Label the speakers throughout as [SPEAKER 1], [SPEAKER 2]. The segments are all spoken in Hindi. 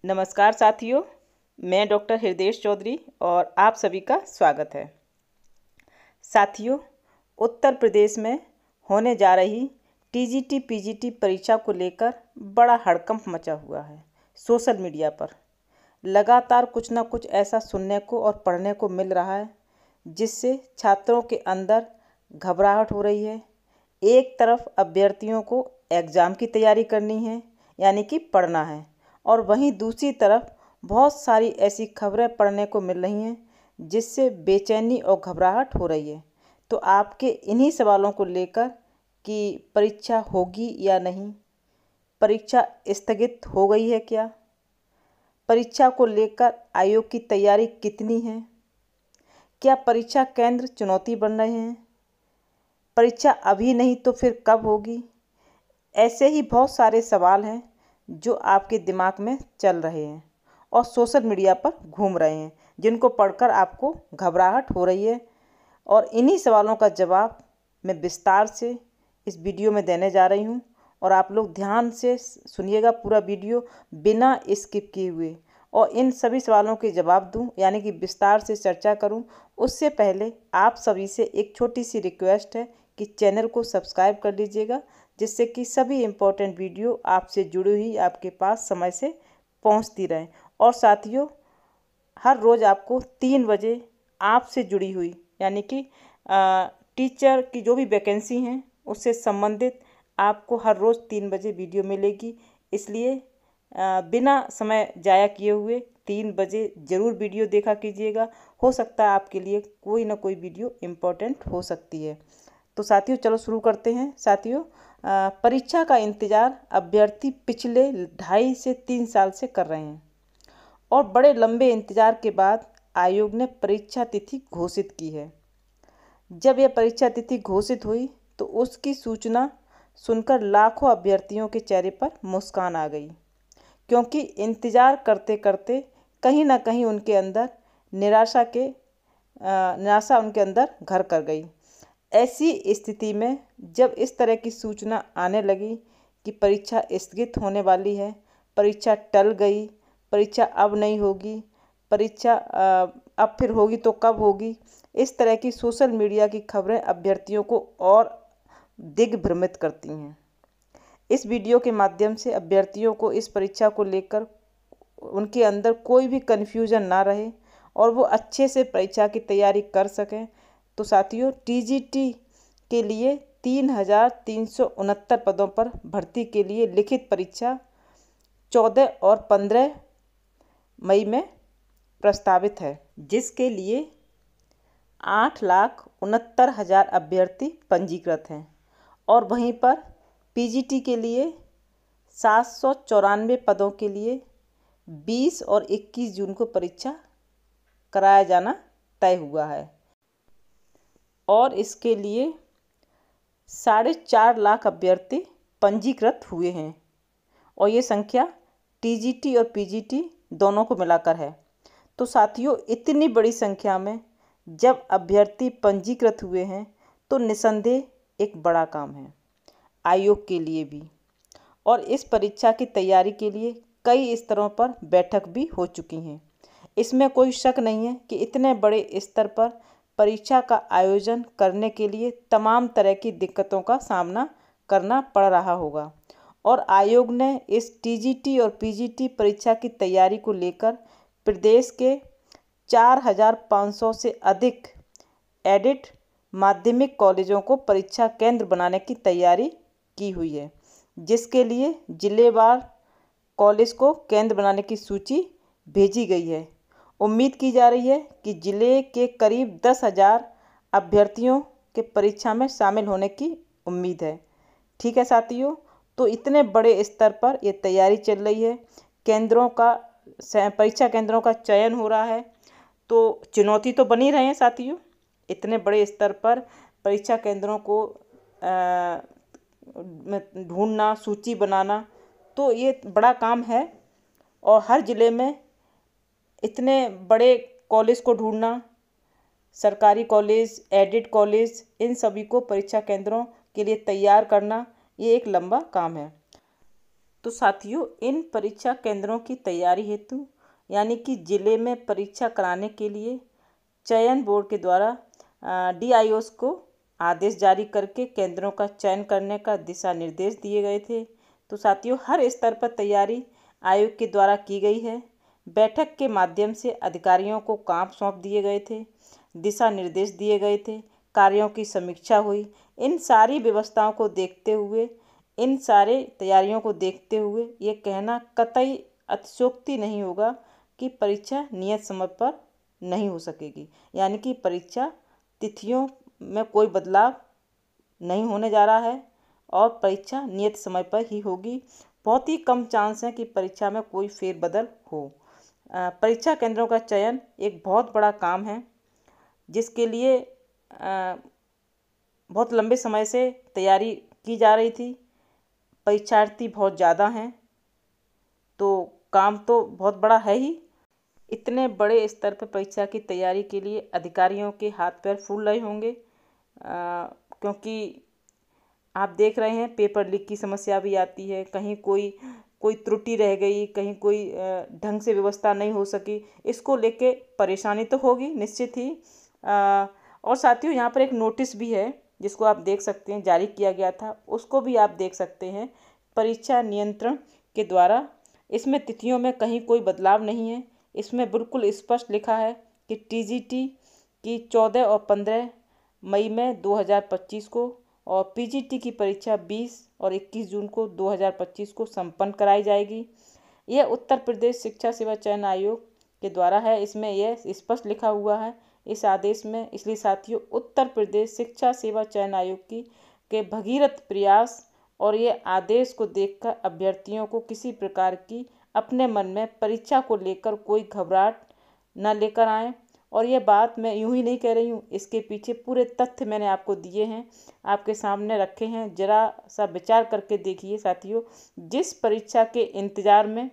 [SPEAKER 1] नमस्कार साथियों, मैं डॉक्टर हृदेश चौधरी और आप सभी का स्वागत है। साथियों, उत्तर प्रदेश में होने जा रही टीजीटी पीजीटी परीक्षा को लेकर बड़ा हड़कंप मचा हुआ है। सोशल मीडिया पर लगातार कुछ न कुछ ऐसा सुनने को और पढ़ने को मिल रहा है जिससे छात्रों के अंदर घबराहट हो रही है। एक तरफ अभ्यर्थियों को एग्ज़ाम की तैयारी करनी है, यानी कि पढ़ना है, और वहीं दूसरी तरफ बहुत सारी ऐसी खबरें पढ़ने को मिल रही हैं जिससे बेचैनी और घबराहट हो रही है। तो आपके इन्हीं सवालों को लेकर कि परीक्षा होगी या नहीं, परीक्षा स्थगित हो गई है क्या, परीक्षा को लेकर आयोग की तैयारी कितनी है, क्या परीक्षा केंद्र चुनौती बन रहे हैं, परीक्षा अभी नहीं तो फिर कब होगी। ऐसे ही बहुत सारे सवाल हैं जो आपके दिमाग में चल रहे हैं और सोशल मीडिया पर घूम रहे हैं, जिनको पढ़कर आपको घबराहट हो रही है। और इन्हीं सवालों का जवाब मैं विस्तार से इस वीडियो में देने जा रही हूं, और आप लोग ध्यान से सुनिएगा पूरा वीडियो बिना स्किप किए हुए, और इन सभी सवालों के जवाब दूं, यानी कि विस्तार से चर्चा करूं। उससे पहले आप सभी से एक छोटी सी रिक्वेस्ट है कि चैनल को सब्सक्राइब कर लीजिएगा, जिससे कि सभी इम्पोर्टेंट वीडियो आपसे जुड़ी हुई आपके पास समय से पहुंचती रहें। और साथियों, हर रोज़ आपको 3 बजे आपसे जुड़ी हुई, यानी कि टीचर की जो भी वैकेंसी हैं उससे संबंधित आपको हर रोज़ 3 बजे वीडियो मिलेगी। इसलिए बिना समय जाया किए हुए 3 बजे ज़रूर वीडियो देखा कीजिएगा। हो सकता है आपके लिए कोई ना कोई वीडियो इम्पोर्टेंट हो सकती है। तो साथियों, चलो शुरू करते हैं। साथियों, परीक्षा का इंतज़ार अभ्यर्थी पिछले 2.5 से 3 साल से कर रहे हैं, और बड़े लंबे इंतज़ार के बाद आयोग ने परीक्षा तिथि घोषित की है। जब यह परीक्षा तिथि घोषित हुई तो उसकी सूचना सुनकर लाखों अभ्यर्थियों के चेहरे पर मुस्कान आ गई, क्योंकि इंतज़ार करते करते कहीं ना कहीं उनके अंदर निराशा उनके अंदर घर कर गई। ऐसी स्थिति में जब इस तरह की सूचना आने लगी कि परीक्षा स्थगित होने वाली है, परीक्षा टल गई, परीक्षा अब नहीं होगी, परीक्षा अब फिर होगी तो कब होगी, इस तरह की सोशल मीडिया की खबरें अभ्यर्थियों को और दिग्भ्रमित करती हैं। इस वीडियो के माध्यम से अभ्यर्थियों को इस परीक्षा को लेकर उनके अंदर कोई भी कन्फ्यूज़न ना रहे और वो अच्छे से परीक्षा की तैयारी कर सकें। तो साथियों, टीजीटी के लिए 3,369 पदों पर भर्ती के लिए लिखित परीक्षा 14 और 15 मई में प्रस्तावित है, जिसके लिए 8,69,000 अभ्यर्थी पंजीकृत हैं। और वहीं पर पीजीटी के लिए 794 पदों के लिए 20 और 21 जून को परीक्षा कराया जाना तय हुआ है, और इसके लिए 4.5 लाख अभ्यर्थी पंजीकृत हुए हैं, और ये संख्या टीजीटी और पीजीटी दोनों को मिलाकर है। तो साथियों, इतनी बड़ी संख्या में जब अभ्यर्थी पंजीकृत हुए हैं तो निसंदेह एक बड़ा काम है आयोग के लिए भी। और इस परीक्षा की तैयारी के लिए कई स्तरों पर बैठक भी हो चुकी हैं। इसमें कोई शक नहीं है कि इतने बड़े स्तर पर परीक्षा का आयोजन करने के लिए तमाम तरह की दिक्कतों का सामना करना पड़ रहा होगा, और आयोग ने इस टीजीटी और पीजीटी परीक्षा की तैयारी को लेकर प्रदेश के 4,500 से अधिक एडेड माध्यमिक कॉलेजों को परीक्षा केंद्र बनाने की तैयारी की हुई है, जिसके लिए जिलेवार कॉलेज को केंद्र बनाने की सूची भेजी गई है। उम्मीद की जा रही है कि जिले के करीब 10,000 अभ्यर्थियों के परीक्षा में शामिल होने की उम्मीद है। ठीक है साथियों, तो इतने बड़े स्तर पर ये तैयारी चल रही है, परीक्षा केंद्रों का चयन हो रहा है, तो चुनौती तो बनी रहे हैं साथियों। इतने बड़े स्तर पर परीक्षा केंद्रों को ढूंढना, सूची बनाना, तो ये बड़ा काम है। और हर ज़िले में इतने बड़े कॉलेज को ढूंढना, सरकारी कॉलेज, एडेड कॉलेज, इन सभी को परीक्षा केंद्रों के लिए तैयार करना, ये एक लंबा काम है। तो साथियों, इन परीक्षा केंद्रों की तैयारी हेतु यानी कि ज़िले में परीक्षा कराने के लिए चयन बोर्ड के द्वारा DIOs को आदेश जारी करके केंद्रों का चयन करने का दिशा निर्देश दिए गए थे। तो साथियों, हर स्तर पर तैयारी आयोग के द्वारा की गई है। बैठक के माध्यम से अधिकारियों को काम सौंप दिए गए थे, दिशा निर्देश दिए गए थे, कार्यों की समीक्षा हुई। इन सारी व्यवस्थाओं को देखते हुए, इन सारे तैयारियों को देखते हुए ये कहना कतई अतिशयोक्ति नहीं होगा कि परीक्षा नियत समय पर नहीं हो सकेगी, यानी कि परीक्षा तिथियों में कोई बदलाव नहीं होने जा रहा है और परीक्षा नियत समय पर ही होगी। बहुत ही कम चांस है कि परीक्षा में कोई फेरबदल हो। परीक्षा केंद्रों का चयन एक बहुत बड़ा काम है, जिसके लिए बहुत लंबे समय से तैयारी की जा रही थी। परीक्षार्थी बहुत ज़्यादा हैं, तो काम तो बहुत बड़ा है ही। इतने बड़े स्तर पर परीक्षा की तैयारी के लिए अधिकारियों के हाथ पैर फूल रहे होंगे, क्योंकि आप देख रहे हैं पेपर लीक की समस्या भी आती है। कहीं कोई त्रुटि रह गई, कहीं कोई ढंग से व्यवस्था नहीं हो सकी, इसको लेके परेशानी तो होगी निश्चित ही। और साथियों, यहाँ पर एक नोटिस भी है जिसको आप देख सकते हैं, जारी किया गया था, उसको भी आप देख सकते हैं परीक्षा नियंत्रण के द्वारा। इसमें तिथियों में कहीं कोई बदलाव नहीं है। इसमें बिल्कुल स्पष्ट लिखा है कि TGT की 14 और 15 मई में 2025 को और PGT की परीक्षा 20 और 21 जून को 2025 को संपन्न कराई जाएगी। यह उत्तर प्रदेश शिक्षा सेवा चयन आयोग के द्वारा है। इसमें यह स्पष्ट लिखा हुआ है इस आदेश में। इसलिए साथियों, उत्तर प्रदेश शिक्षा सेवा चयन आयोग के भगीरथ प्रयास और ये आदेश को देखकर अभ्यर्थियों को किसी प्रकार की अपने मन में परीक्षा को लेकर कोई घबराहट न लेकर आए। और ये बात मैं यूं ही नहीं कह रही हूँ, इसके पीछे पूरे तथ्य मैंने आपको दिए हैं, आपके सामने रखे हैं। जरा सा विचार करके देखिए साथियों, जिस परीक्षा के इंतज़ार में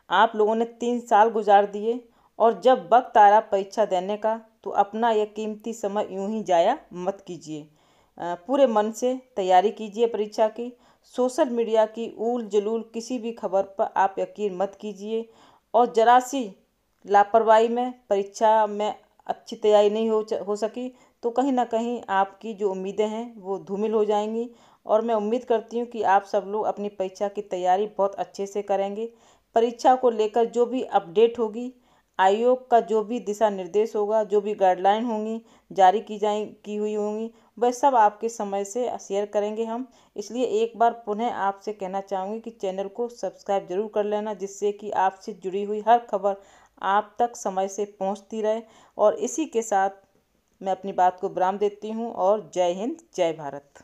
[SPEAKER 1] आप लोगों ने 3 साल गुजार दिए और जब वक्त आया परीक्षा देने का, तो अपना यह कीमती समय यूं ही जाया मत कीजिए। पूरे मन से तैयारी कीजिए परीक्षा की। सोशल मीडिया की ऊल जलूल किसी भी खबर पर आप यकीन मत कीजिए और जरा सी लापरवाही में परीक्षा में अच्छी तैयारी नहीं हो सकी तो कहीं ना कहीं आपकी जो उम्मीदें हैं वो धूमिल हो जाएंगी। और मैं उम्मीद करती हूँ कि आप सब लोग अपनी परीक्षा की तैयारी बहुत अच्छे से करेंगे। परीक्षा को लेकर जो भी अपडेट होगी, आयोग का जो भी दिशा निर्देश होगा, जो भी गाइडलाइन होंगी जारी की हुई होंगी, वह सब आपके समय से शेयर करेंगे हम। इसलिए एक बार पुनः आपसे कहना चाहूँगी कि चैनल को सब्सक्राइब जरूर कर लेना, जिससे कि आपसे जुड़ी हुई हर खबर आप तक समय से पहुँचती रहे। और इसी के साथ मैं अपनी बात को विराम देती हूँ और जय हिंद, जय भारत।